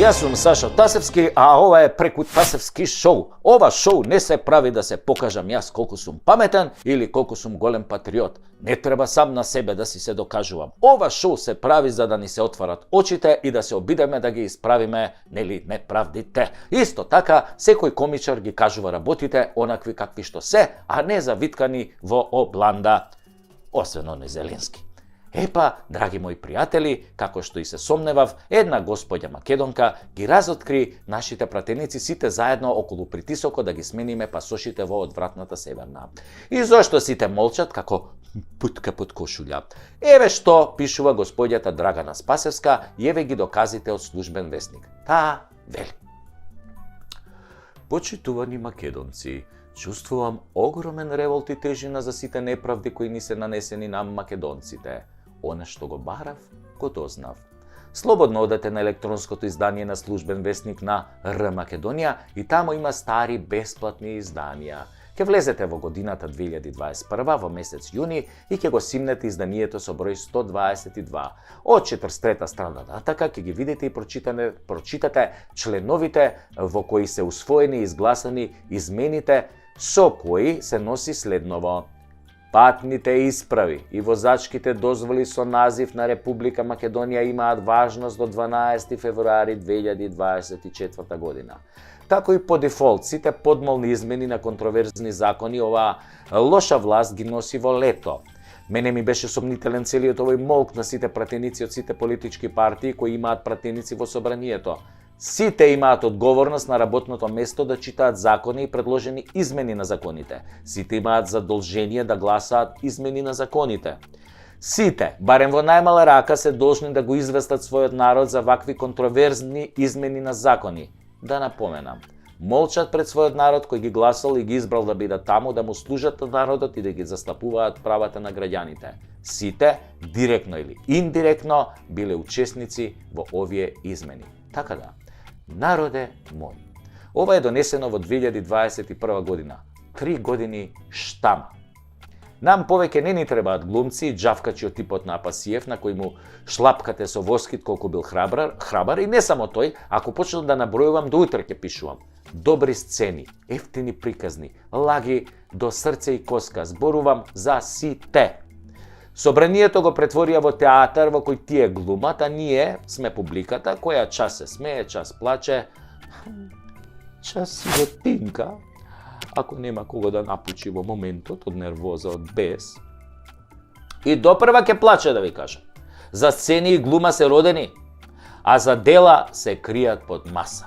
Јас сум Сашо Тасевски, а ова е Преку Тасевски шоу. Ова шоу не се прави да се покажам јас колку сум паметен или колку сум голем патриот. Не треба сам на себе да си се докажувам. Ова шоу се прави за да ни се отварат очите и да се обидеме да ги исправиме, нели, неправдите. Исто така, секој комичар ги кажува работите онакви какви што се, а не завиткани во обланда. Освен оној Зеленски. Епа, драги мои пријатели, како што и се сомневав, една господја македонка ги разоткри нашите пратеници сите заедно околу притисокот да ги смениме пасошите во одвратната северна. И зошто сите молчат како путка под кошулја? Еве што пишува господјата Драгана Спасевска и еве ги доказите од службен весник. Таа вели: Почитувани македонци, чувствувам огромен револт и тежина за сите неправди кои ни се нанесени на македонците. Она што го барав, го дознав. Слободно одете на електронското издание на службен весник на Р Македонија и таму има стари бесплатни изданија. Ке влезете во годината 2021 во месец јуни и ќе го симнете изданието со број 122. Од 43-та страна натака ќе ги видите и прочитате членовите во кои се усвоени и изгласани измените со кои се носи следново: патните исправи и возачките дозволи со назив на Република Македонија имаат важност до 12 февруари 2024 година. Како и по дефолт, сите подмолни измени на контроверзни закони оваа лоша власт ги носи во лето. Мене ми беше сомнителен целиот овој молк на сите пратеници од сите политички партии кои имаат пратеници во собранието. Сите имаат одговорност на работното место да читаат закони и предложени измени на законите. Сите имаат задолжение да гласаат измени на законите. Сите, барем во најмала рака, се должни да го известат својот народ за вакви контроверзни измени на закони. Да напоменам, молчат пред својот народ кој ги гласал и ги избрал да бидат таму, да му служат на народот и да ги застапуваат правата на граѓаните. Сите, директно или индиректно, биле учесници во овие измени. Така да, народе мој, ова е донесено во 2021 година. 3 години штама. Нам повеќе не ни требаат глумци и џавкачи од типот на Апасиев, на кој му шлапкате со воскит колку бил храбар, и не само тој, ако почнам да набројувам, до утре ќе пишувам. Добри сцени, ефтини приказни, лаги до срце и коска, зборувам за сите. Собранието го претворија во театар во кој тие глумат, а ние сме публиката која час се смее, час плаче, час си го тинка, ако нема кого да напучи во моментот од нервоза, од бес. И допрва ќе плаче, да ви кажам. За сцени и глума се родени, а за дела се кријат под маса.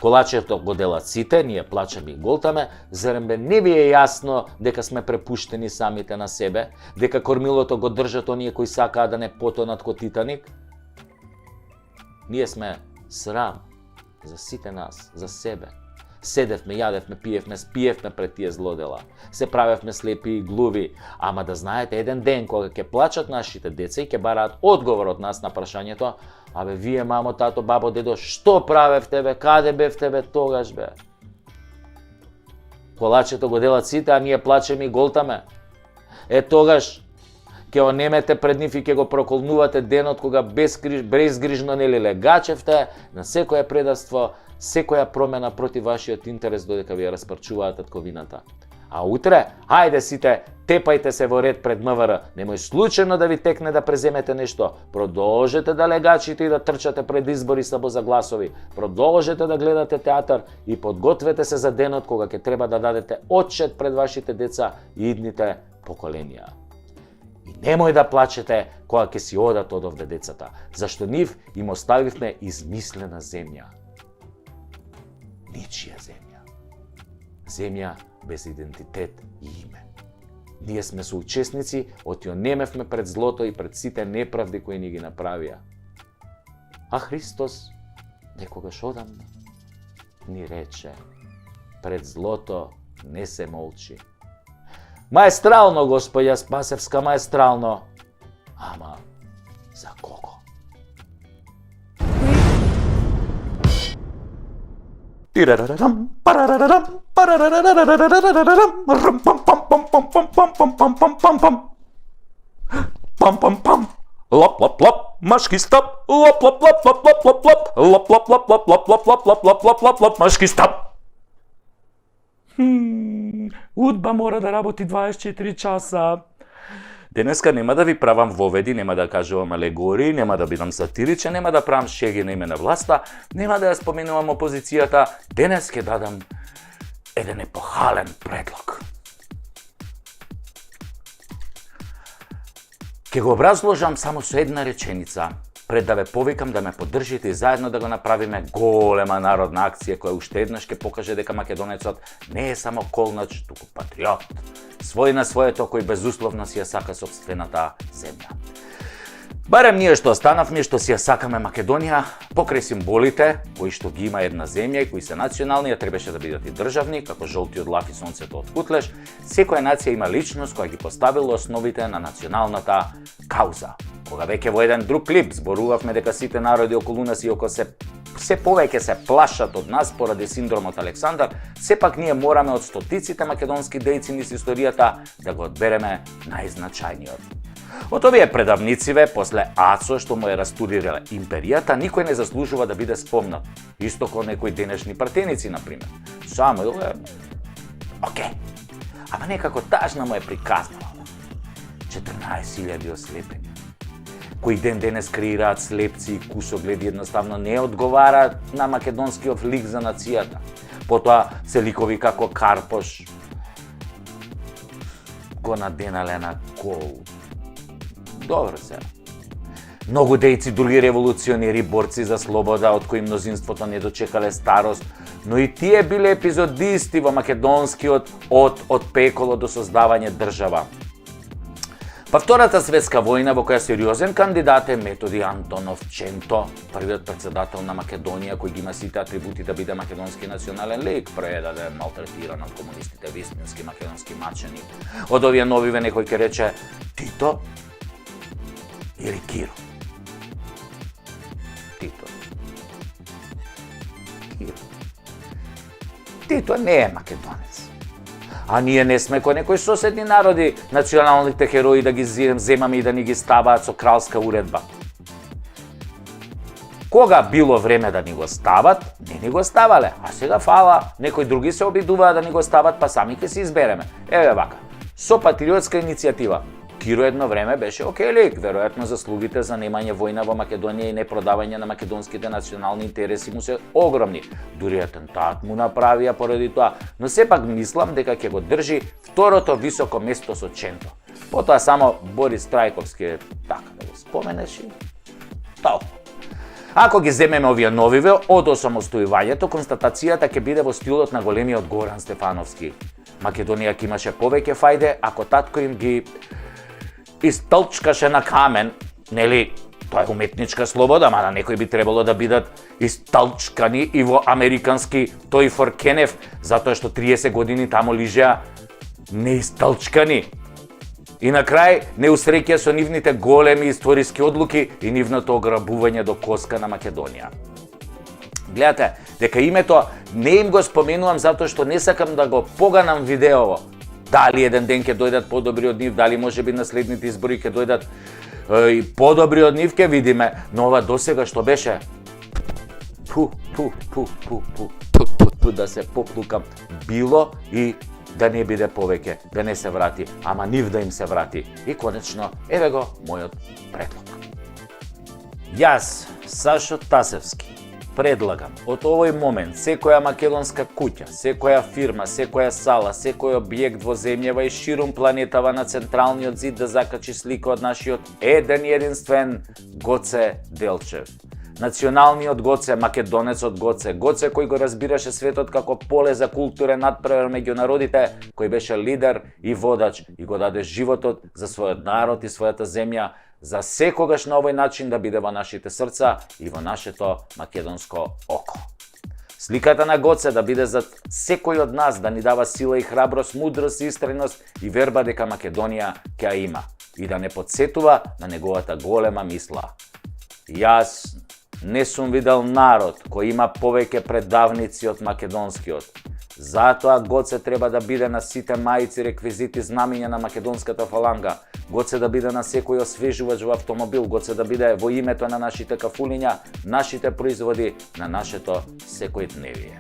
Колачето го делат сите, ние плачеме и голтаме, зарем бе не ви е јасно дека сме препуштени самите на себе, дека кормилото го држат оние кои сакаат да не потонат ко Титаник? Ние сме срам за сите нас, за себе. Седевме, јадевме, пиевме, спиевме пред тие злодела. Се правевме слепи и глуви, ама да знаете, еден ден кога ќе плачат нашите деца и ќе бараат одговор од нас на прашањето: абе, вие, мамо, тато, бабо, дедо, што правевте, бе, каде бевте, бе, тогаш, бе? Колачето го делат сите, а ние плачеме и голтаме. Тогаш ќе онемете пред нив и ќе го проколнувате денот кога безгрижно нели легачевте на секое предавство, секоја промена против вашиот интерес додека ви ја распарчуваат татковината. А утре, хајде сите, тепајте се во ред пред МВР, немој случајно да ви текне да преземете нешто, продолжете да легачите и да трчате пред избори само за гласови, продолжете да гледате театар и подгответе се за денот кога ќе треба да дадете отчет пред вашите деца и идните поколенија. И немој да плачете кога ќе си одат од овде децата, зашто нив им оставивме измислена земја. Ничија земја. Земја без идентитет и име. Ние сме соучесници, отјонемевме пред злото и пред сите неправди кои ни ги направија. А Христос, некогаш одамна, ни рече: пред злото не се молчи. Маестрално, господја Спасевска, маестрално. Ама, за кого? Тирарарам, парарарам, парарарарарарарарарам, рам пам пам пам пам пам пам пам пам пам пам пам пам пам Лоп, лоп, лоп, машки стоп. Лоп, лоп, лоп, лоп, лоп, лоп, лоп. Лоп, лоп, лоп, лоп, лоп, лоп, лоп, лоп, лоп, лоп, лоп, лоп, машки стоп. Удба мора да работи 24 часа. Денеска нема да ви правам воведи, нема да кажувам алегории, нема да бидам сатиричен, нема да правам шеги на име на власта, нема да ја споменувам опозицијата. Денес ќе дадам еден епохален предлог. Ќе го образложам само со една реченица, пред да ве повикам да ме поддржите и заедно да го направиме голема народна акција која уште еднаш ќе покаже дека македонецот не е само колнач, туку патриот. Свој на своето кој безусловно си ја сака сопствената земја. Барем ние што останавме, што си ја сакаме Македонија, покрај символите, кои што ги има една земја и кои се национални, а требаше да бидат и државни, како жолтиот лав и сонцето од Кутлеш, секоја нација има личност која ги поставила основите на националната кауза. Кога веќе во еден друг клип зборувавме дека сите народи околу нас и око се повеќе се плашат од нас поради синдромот Александар, сепак ние мораме од стотиците македонски дејци низ историјата да го одбереме најзначајниот. Од овие предавнициве, после Ацо што му е растурирала империјата, никој не заслужува да биде спомнат. Исто како некои денешни партеници, например. Самуил е... Океј. Ама некако тажна му е приказнала. 14.000 ослепени. Кои ден денес креираат слепци и кусогледи едноставно не одговараат на македонскиот лик за нацијата. Потоа се ликови како Карпош го наденале на кол. Добро се. Многу дејци, други револуционери, борци за слобода, од кои мнозинството не дочекале старост, но и тие биле епизодисти во македонскиот од пеколо до создавање држава. Па Втората светска војна, во која сериозен кандидат е Методи Антонов Ченто, првиот председател на Македонија, кој ги има сите атрибути да биде македонски национален лик, преда да е малтретиран од комунистите, вистински македонски мачени. Од овие новиве некој ќе рече Тито или Киро. Тито. Киро. Тито не е македонец. А ние не сме кој некои соседни народи, националните херои да ги земаме и да ни ги ставаат со кралска уредба. Кога било време да ни го стават, не ни го ставале, а сега фала, некои други се обидуваат да ни го стават, па сами ќе се избереме. Еве вака, со патриотска иницијатива. Киро едно време беше океј лик, веројатно заслугите за немање војна во Македонија и непродавање на македонските национални интереси му се огромни. Дури атентат му направија поради тоа, но сепак мислам дека ќе го држи второто високо место со Ченто. Потоа само Борис Трајковски е така да го споменеш и толку. Ако ги земеме овие новиве од осамостојувањето, констатацијата ќе биде во стилот на големиот Горан Стефановски. Македонија ќе имаше повеќе фајде ако татко им ги истолчкаше на камен, нели, тоа е уметничка слобода, мада некои би требало да бидат истолчкани и во американски тој for Кенеф, затоа што 30 години таму лижеа неистолчкани. И на крај не усреќа со нивните големи историски одлуки и нивното ограбување до коска на Македонија. Гледате, дека името не им го споменувам затоа што не сакам да го поганам видеово. Дали еден ден ќе дојдат подобри од нив, дали може би наследните избори ќе дојдат и подобри од нив ќе видиме, но ова досега што беше да се поплукам било и да не биде повеќе, да не се врати, ама нив да им се врати. И конечно, еве го мојот предлог. Јас, Сашо Тасевски, предлагам од овој момент секоја македонска куќа, секоја фирма, секоја сала, секој објект во земјава и ширум планетава на централниот зид да закачи слика од нашиот еден единствен Гоце Делчев. Националниот Гоце, македонецот Гоце, Гоце кој го разбираше светот како поле за културен надпревар меѓу народите, кој беше лидер и водач и го даде животот за својот народ и својата земја, за секогаш на овој начин да биде во нашите срца и во нашето македонско око. Сликата на Гоце да биде за секој од нас, да ни дава сила и храброст, мудрост, истреност и верба дека Македонија ќе ја има и да не подсетува на неговата голема мисла. Јас не сум видел народ кој има повеќе предавници од македонскиот. Затоа Гоце треба да биде на сите мајци, реквизити, знамиња на македонската фаланга. Гоце да биде на секој освежувач во автомобил, Гоце да биде во името на нашите кафулиња, нашите производи, на нашето секојдневие.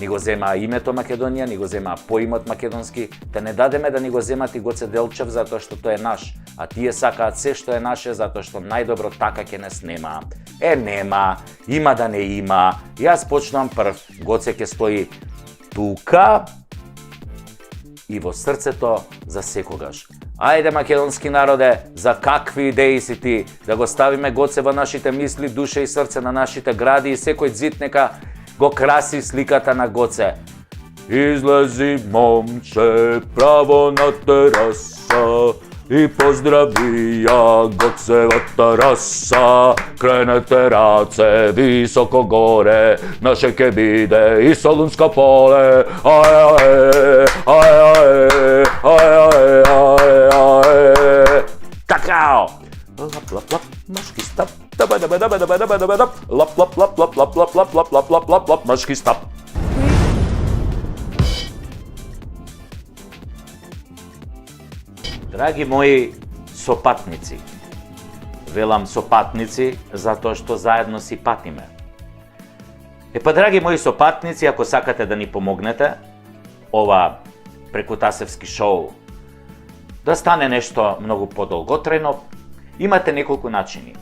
Ни го зема името Македонија, ни го зема поимот македонски, те не дадеме да ни го земат и Гоце Делчев затоа што тој е наш, а тие сакаат се што е наше затоа што најдобро така ќе не снема. Нема, има да не има. Јас почнувам прв, Гоце ќе стои тука и во срцето за секогаш. Ајде, македонски народе, за какви идеи си ти? Да го ставиме Гоце во нашите мисли, душа и срце на нашите гради и секој зид нека го краси сликата на Гоце. Излези, момче, право на тераса и поздрави ја Гоцевата раса. Кренете раце високо горе, наше ке биде и Солунско поле. Такао! Лап, лап, лап, машки стап. Лап, лап, лап, лап, лап, лап, лап, лап, лап, лап, лап, лап, машки стап. Драги мои сопатници, велам сопатници затоа што заедно си патиме. Драги мои сопатници, ако сакате да ни помогнете, ова Прекутасевски шоу да стане нешто многу подолготрајно, имате неколку начини.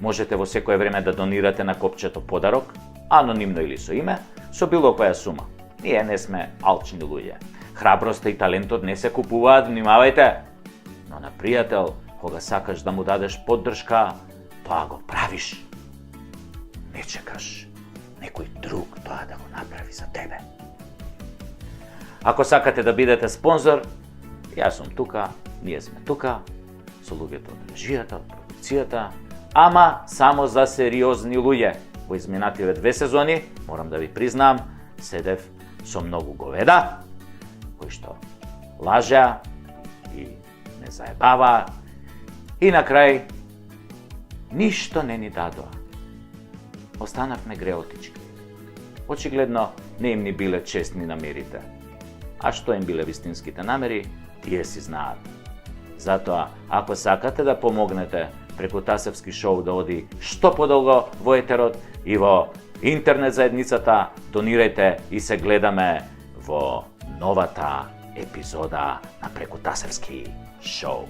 Можете во секое време да донирате на копчето подарок, анонимно или со име, со било која сума. Ние не сме алчни луѓе. Храброста и талентот не се купуваат, внимавајте. Но на пријател, кога сакаш да му дадеш поддршка, тоа го правиш. Не чекаш некој друг тоа да го направи за тебе. Ако сакате да бидете спонзор, јас сум тука, ние сме тука, со луѓето од режијата, од продукцијата, ама само за сериозни луѓе. Во изминативе 2 сезони, морам да ви признам, седев со многу говеда, кои што лажеа и не заебава и на крај ништо не ни дадоа. Останавме греотички. Очигледно не им ни биле честни намерите. А што им биле вистинските намери, тие си знаат. Затоа, ако сакате да помогнете Прекутасевски шоу да оди што подолго во етерот и во интернет заедницата, донирајте и се гледаме во новата епизода на Прекутасевски шоу.